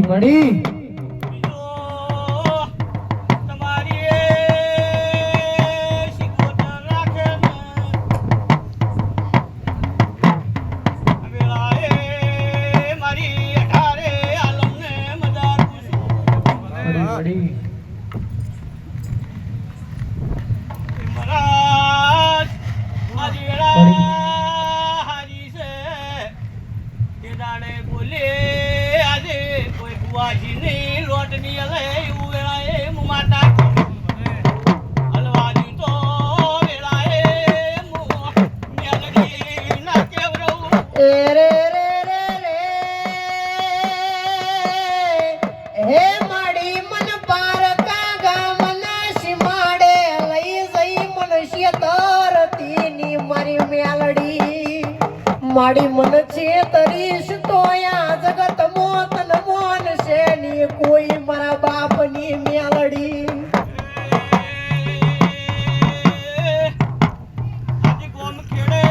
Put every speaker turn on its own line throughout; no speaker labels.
મળી માડી મન છે તરીશ તો આ જગત મોતન મોન છે ની કોઈ મારા બાપ ની મેલડી આજી ગોમ ખેડે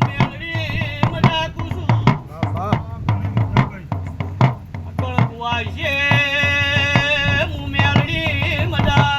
મેલડી મજા કુસુ અકળ કુવા છે મેલડી મજા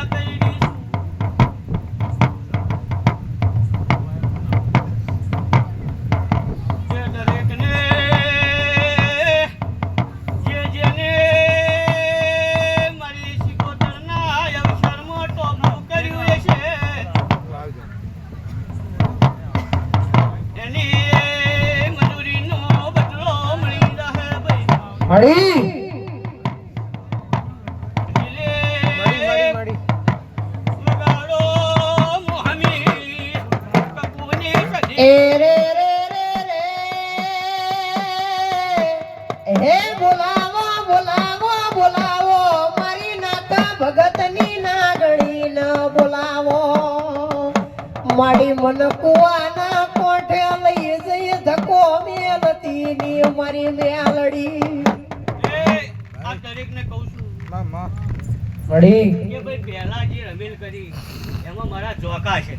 માડી મન કુવાના કોઠે લઈ જઈ ધકો મેલતી ની મારી મેલડી આ દરેક ને કહું છું મડી કે ભાઈ પહેલા જે રમેલ કરી એમાં મારા જોકા છે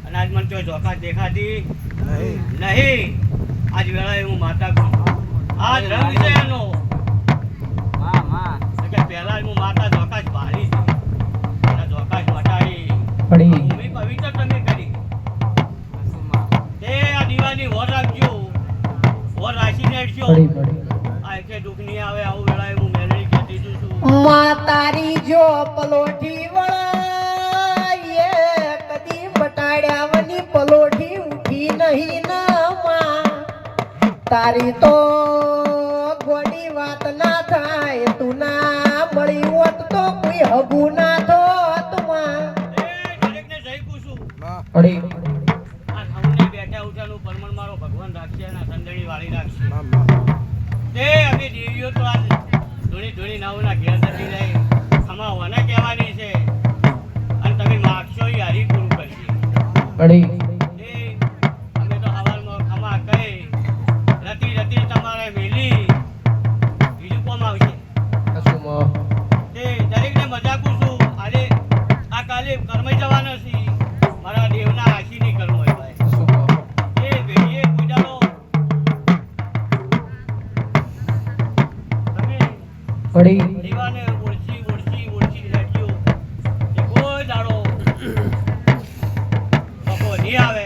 અને આજ મને તો જોકા દેખાતી નહીં આજ વેળાએ હું માતા કહું આજ રંગ છે એનો કે પહેલા હું માતા જોકા જ ભારી છે એના જોકા જ મટાડી પડી પવિત્ર તમે કરી તે આ દીવાની વર રાખજો વર રાખીને અડજો આ કે દુખ નહીં આવે આવું વેળાએ હું મેલડી કહેતી છું માં તારી જો પલોઠી વળાય કદી બટાડ્યા વની પલોઠી ઉઠી નહીં ના માં તારી તો ગોડી વાત ના થાય તું ના મળી હોત તો કોઈ હગુ ના થોત માં પડી આ સામને બેઠા ઉઠાનું પરમણ મારો ભગવાન રાખશે અને સંદણી વાળી રાખશે તે અમે દેવીઓ તો આ ધોણી ધોણી નાવના ઘેર જતી રહી ખમાવાના કહેવાની છે અને તમે માગશો એ હરી પૂરું કરશે પડી અમે તો હવારમાં ખમા કહી રતી રતી તમારે મેલી બીજું કોમ આવશે તે દરેકને મજાકું છું આજે આ કાલે કર્મ જવાનો છે મારા દેવના આશી નહીં કરવો હોય ભાઈ એ વેડીએ પૂજાલો તમે પડી દેવાને ઓળખી રાખજો કે કોઈ દાડો બપો નહીં આવે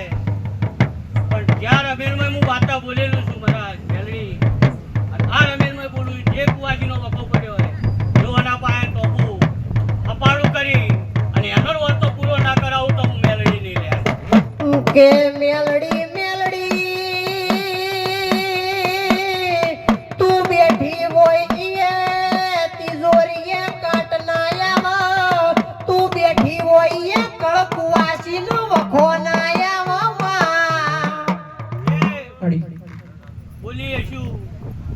પણ જ્યાં રમેલમાં હું વાતા બોલેલું છું મારા મેલડી અને આ રમેલમાં બોલું જે કુવાજીનો વખો પડ્યો હોય જોવાના પાયે ટોપું અપાડું કરી અને એનો વર્તો પૂરો ના કરાવું તો હું મેલડી નહીં લે કે મેલડી મેલડી તું બેઠી હોય ઈએ તિજોરીએ કાટ ના આવ તું બેઠી હોય ઈએ કળકુવાસી નો વખો ના આવ બોલી શું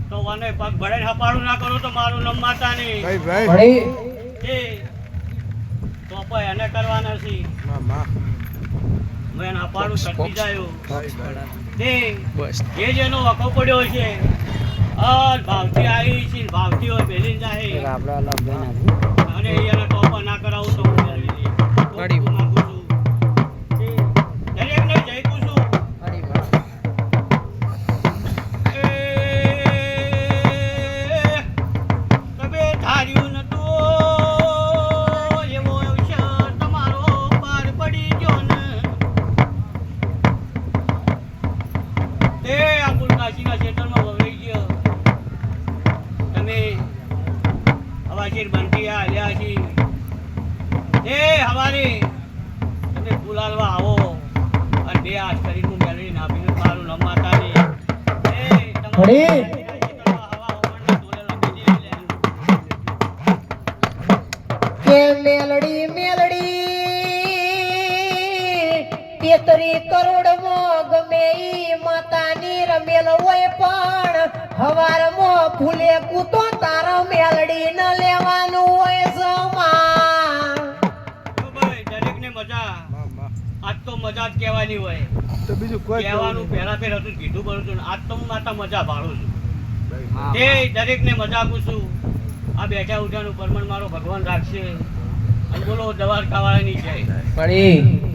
તો વાને પગ ભડે હપાડું ના કરો તો મારું નામ માતા નહીં ભાઈ એ તો ટોપો એને કરવાના છે મેં ના પાડું સટી જાયો તે જે જેનો વખો પડ્યો છે ભાવથી આવી છે ભાવથી હોય પેલી જાય અને એના ટોપો ના કરાવું તો હું માંગુ છું દરેકને જઈ પૂછું તમે ધાર્યું નતું એવો અવસર તમારો પાર પડી ગયો ને તે આકુલ કાશીના ક્ષેત્રમાં વવરાઈ ગયો તમે હવાશીર બંટી હાલ્યા છી એ હવારે તમે ફૂલાલવા આવો અને બે હાથ કરીને હું મેળવી નાખીને મારું નમાતા ને
કે મેલડી મેલડી તેતરી કરોડમાં ગમે ઈ માતાની રમેલ હોય પણ હવારમાં ફૂલે કૂતો તારા મેલડી ન લેવાનું હોય સમા
દરેકને મજા આજ તો મજા જ કહેવાની હોય
તો બીજું કોઈ
કહેવાનું પહેલા ફેર હતું કીધું કરું છું આજ તો હું માતા મજા ભાળું છું તે દરેકને મજા આપું છું આ બેઠા ઉઠાનું પરમણ મારો ભગવાન રાખશે અને બોલો દવાર ખાવાની જય
પડી